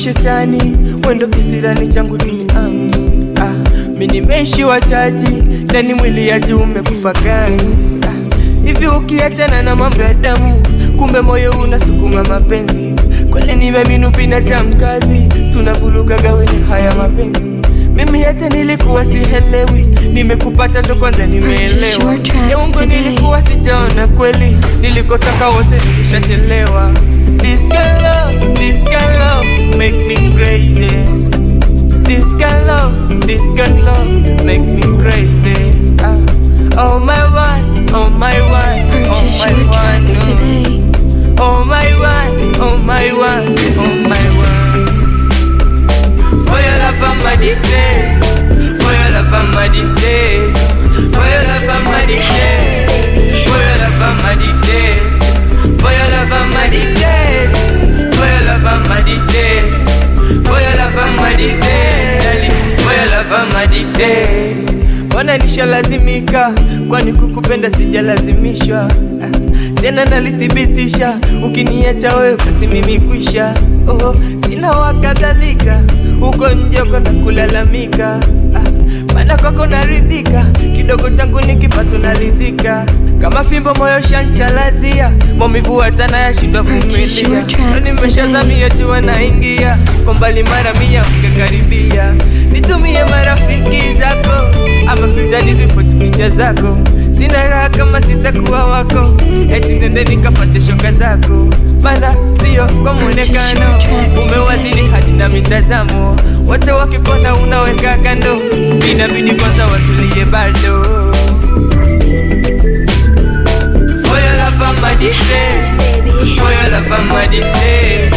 shetani, wendo kisirani changu duniani. Mimi nimeishiwa chaji, ndani mwili yaji umekufa ganzi. Hivi ukiachana na mambo ya damu, kumbe moyo unasukuma mapenzi. Kweli nimeamini binadamu kazi, tunavurugaga wenye haya mapenzi. Mimi hata nilikuwa sielewi, nimekupata ndo kwanza nimeelewa. Ya ungo nilikuwa sijaona kweli, nilikotaka wote nilishachelewa. This girl love make me crazy. This girl love make me crazy. Oh my one, oh my one, oh my one, oh my one, oh my one, oh my one. For your love I'm addicted. For your love I'm addicted. For your love I'm addicted. For your love I'm addicted. For your love I'm addicted. For your love I'm addicted. For your love I'm addicted. For your love I'm addicted. Wana nishalazimika, kwani kukupenda sijalazimishwa. Tena nalithibitisha, ukiniacha wewe basi mimi kwisha. Sina wakadhalika, uko nje uko na kulalamika. Maana kwako naridhika, kidogo changu nikipato nalizika. Kama fimbo moyo shanchalazia, maumivu hata nayashindwa vumilia. Nimeshazamia eti wanaingia, kwa mbali mara mia ukakaribia. Nitumie marafiki zako, ama filter nizifuti picha zako. Sina raha kama sitakuwa wako, eti nende nikapate shoka zako. Maana sio kwa mwonekano, umewazidi hadi na mitazamo. Wote wakipona unaweka kando, inabidi kwanza watulie bado. For your love I'm addicted. For your love I'm addicted.